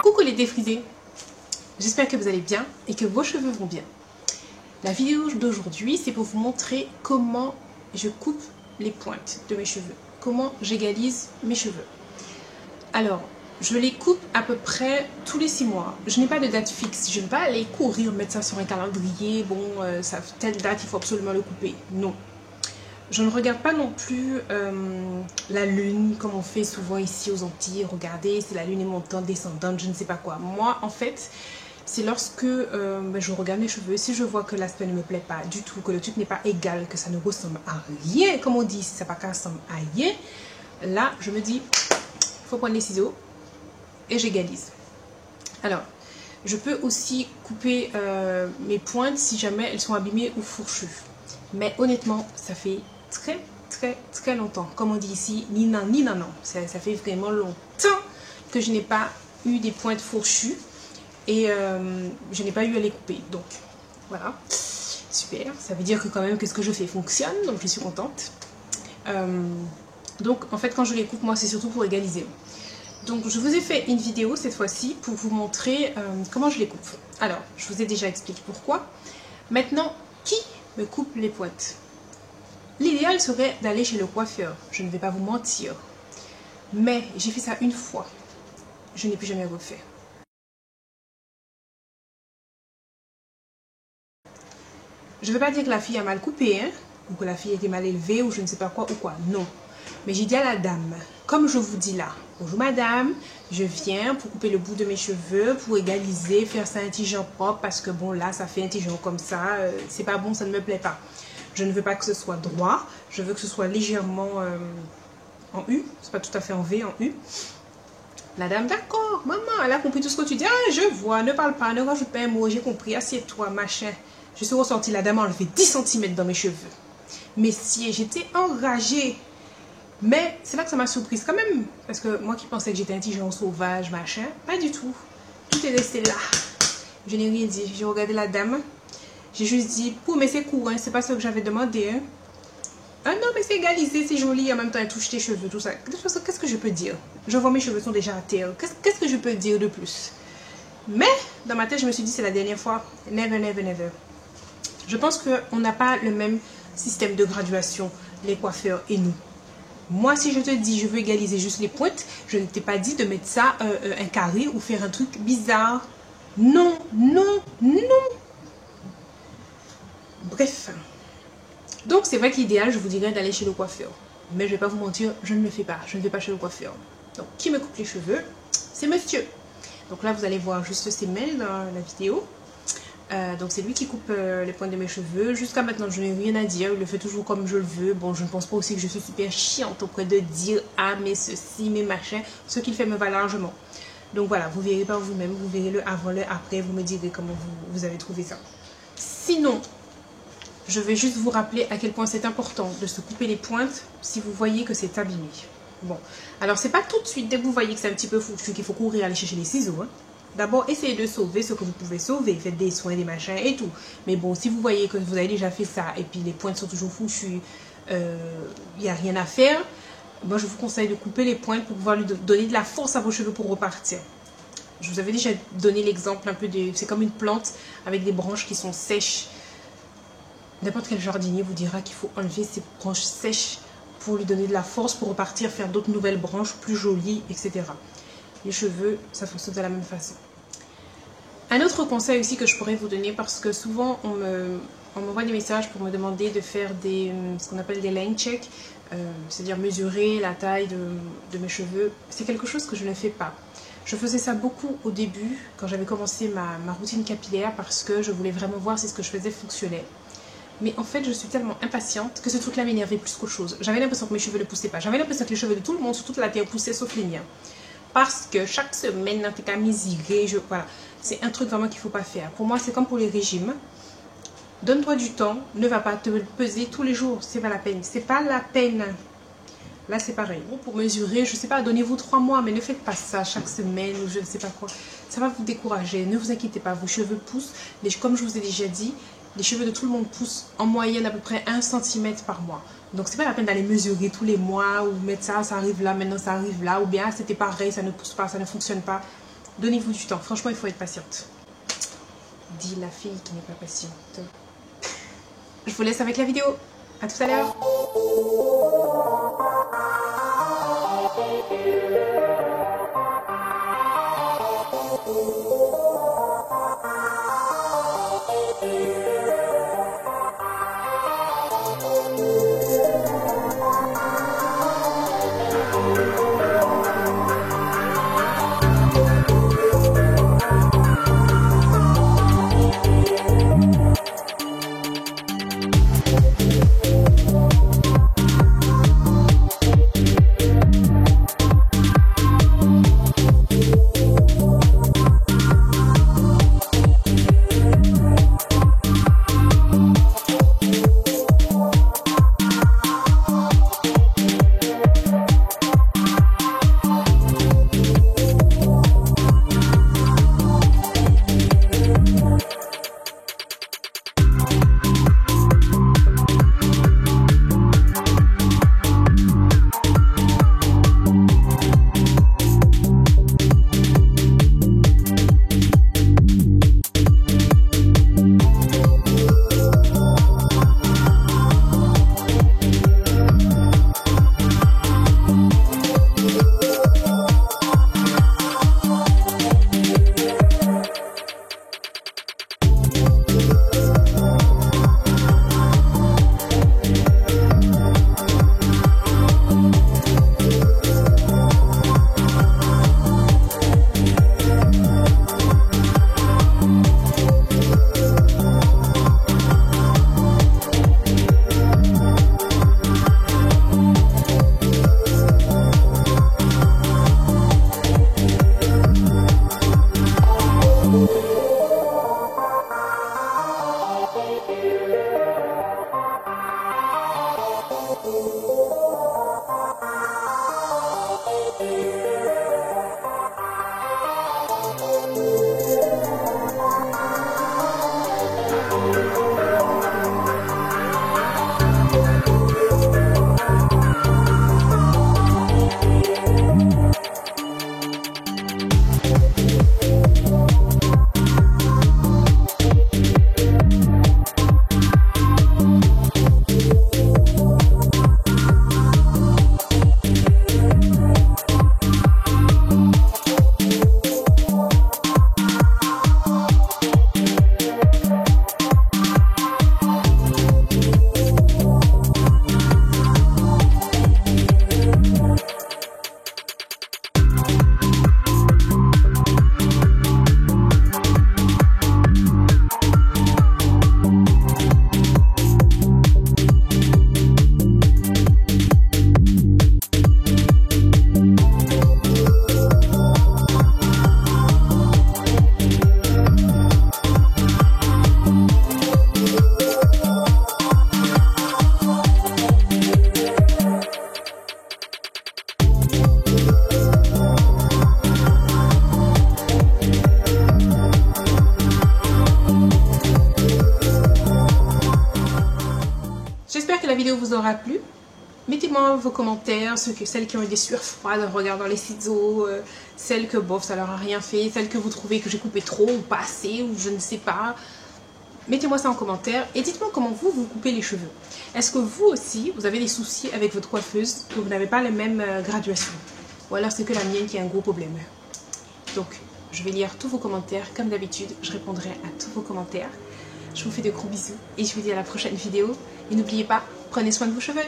Coucou les défrisés, j'espère que vous allez bien et que vos cheveux vont bien. La vidéo d'aujourd'hui, c'est pour vous montrer comment je coupe les pointes de mes cheveux, comment j'égalise mes cheveux. Alors, je les coupe à peu près tous les 6 mois. Je n'ai pas de date fixe, je ne vais pas aller courir, mettre ça sur un calendrier, bon, telle date, il faut absolument le couper. Non. Je ne regarde pas non plus la lune, comme on fait souvent ici aux Antilles. Regardez, c'est la lune est montante, descendante, je ne sais pas quoi. Moi, en fait, c'est lorsque je regarde mes cheveux, si je vois que l'aspect ne me plaît pas du tout, que le truc n'est pas égal, que ça ne ressemble à rien, comme on dit, si ça n'a pas ressemble à rien, là, je me dis, il faut prendre les ciseaux et j'égalise. Alors, je peux aussi couper mes pointes si jamais elles sont abîmées ou fourchues. Mais honnêtement, ça fait très longtemps. Comme on dit ici, ni non, ni non, non. Ça fait vraiment longtemps que je n'ai pas eu des pointes fourchues. Et je n'ai pas eu à les couper. Donc, voilà. Super. Ça veut dire que quand même que ce que je fais fonctionne. Donc, je suis contente. Donc, en fait, quand je les coupe, moi, c'est surtout pour égaliser. Donc, je vous ai fait une vidéo cette fois-ci pour vous montrer comment je les coupe. Alors, je vous ai déjà expliqué pourquoi. Maintenant, qui me coupe les pointes? L'idéal serait d'aller chez le coiffeur. Je ne vais pas vous mentir. Mais j'ai fait ça une fois. Je n'ai plus jamais refait. Je ne veux pas dire que la fille a mal coupé, hein, ou que la fille était mal élevée, ou je ne sais pas quoi, ou quoi. Non. Mais j'ai dit à la dame, comme je vous dis là, bonjour madame, je viens pour couper le bout de mes cheveux, pour égaliser, faire ça un tigeant propre, parce que bon là, ça fait un tigeant comme ça, c'est pas bon, ça ne me plaît pas. Je ne veux pas que ce soit droit, je veux que ce soit légèrement en U, c'est pas tout à fait en V, en U. La dame, d'accord, maman, elle a compris tout ce que tu dis. Ah, je vois, ne parle pas, ne rajoute pas un mot, j'ai compris, assieds-toi, machin. Je suis ressortie, la dame a enlevé 10 cm dans mes cheveux. Messieurs, j'étais enragée. Mais c'est là que ça m'a surprise quand même. Parce que moi qui pensais que j'étais un tigeon sauvage, machin, pas du tout. Tout est resté là. Je n'ai rien dit. J'ai regardé la dame. J'ai juste dit, pour mais c'est court, hein, c'est pas ce que j'avais demandé. Hein. Ah non, mais c'est égalisé, c'est joli, en même temps elle touche tes cheveux, tout ça. De toute façon, qu'est-ce que je peux dire? Je vois mes cheveux sont déjà à terre. Qu'est-ce que je peux dire de plus? Mais dans ma tête, je me suis dit, c'est la dernière fois. Never, never, never. Je pense qu'on n'a pas le même système de graduation, les coiffeurs et nous. Moi, si je te dis, je veux égaliser juste les pointes, je ne t'ai pas dit de mettre ça un carré ou faire un truc bizarre. Non, non, non. Bref. Donc, c'est vrai que l'idéal, je vous dirais d'aller chez le coiffeur. Mais je ne vais pas vous mentir, je ne le fais pas. Je ne vais pas chez le coiffeur. Donc, qui me coupe les cheveux? C'est monsieur. Donc là, vous allez voir juste ses mails dans la vidéo. Donc c'est lui qui coupe les pointes de mes cheveux. Jusqu'à maintenant, je n'ai rien à dire. Il le fait toujours comme je le veux. Bon, je ne pense pas aussi que je suis super chiante auprès de dire ah mais ceci, mais machin. Ce qu'il fait me va largement. Donc voilà, vous verrez par vous-même. Vous verrez le avant, le après. Vous me direz comment vous avez trouvé ça. Sinon, je vais juste vous rappeler à quel point c'est important de se couper les pointes si vous voyez que c'est abîmé. Bon, alors c'est pas tout de suite dès que vous voyez que c'est un petit peu foutu qu'il faut courir aller chercher les ciseaux. Hein. D'abord, essayez de sauver ce que vous pouvez sauver. Faites des soins, des machins et tout. Mais bon, si vous voyez que vous avez déjà fait ça et puis les pointes sont toujours foutues, il n'y a rien à faire, moi je vous conseille de couper les pointes pour pouvoir lui donner de la force à vos cheveux pour repartir. Je vous avais déjà donné l'exemple un peu de... C'est comme une plante avec des branches qui sont sèches. N'importe quel jardinier vous dira qu'il faut enlever ces branches sèches pour lui donner de la force pour repartir, faire d'autres nouvelles branches plus jolies, etc. Les cheveux, ça fonctionne de la même façon. Un autre conseil aussi que je pourrais vous donner, parce que souvent on m'envoie des messages pour me demander de faire ce qu'on appelle des line checks, c'est-à-dire mesurer la taille de mes cheveux. C'est quelque chose que je ne fais pas. Je faisais ça beaucoup au début, quand j'avais commencé ma routine capillaire, parce que je voulais vraiment voir si ce que je faisais fonctionnait. Mais en fait, je suis tellement impatiente que ce truc-là m'énervait plus qu'autre chose. J'avais l'impression que mes cheveux ne poussaient pas. J'avais l'impression que les cheveux de tout le monde sur toute la terre poussaient, sauf les miens. Parce que chaque semaine, en tout cas, misigrer, voilà. C'est un truc vraiment qu'il ne faut pas faire. Pour moi, c'est comme pour les régimes. Donne-toi du temps, ne va pas te peser tous les jours. C'est pas la peine. C'est pas la peine. Là, c'est pareil. Bon, pour mesurer, je ne sais pas, donnez-vous 3 mois, mais ne faites pas ça chaque semaine ou je ne sais pas quoi. Ça va vous décourager. Ne vous inquiétez pas, vos cheveux poussent. Comme je vous ai déjà dit, les cheveux de tout le monde poussent en moyenne à peu près 1 cm par mois. Donc c'est pas la peine d'aller mesurer tous les mois ou mettre ça arrive là, maintenant ça arrive là, ou bien c'était pareil, ça ne pousse pas, ça ne fonctionne pas. Donnez-vous du temps, franchement il faut être patiente. Dit la fille qui n'est pas patiente. Je vous laisse avec la vidéo, à tout à l'heure. J'espère que la vidéo vous aura plu. Mettez-moi vos commentaires, celles qui ont eu des sueurs froides en regardant les ciseaux, celles que bof ça leur a rien fait, celles que vous trouvez que j'ai coupé trop ou pas assez ou je ne sais pas. Mettez-moi ça en commentaire et dites-moi comment vous coupez les cheveux. Est-ce que vous aussi vous avez des soucis avec votre coiffeuse, que vous n'avez pas la même graduation, ou alors c'est que la mienne qui a un gros problème. Donc je vais lire tous vos commentaires comme d'habitude, je répondrai à tous vos commentaires. Je vous fais de gros bisous et je vous dis à la prochaine vidéo. Et n'oubliez pas, prenez soin de vos cheveux.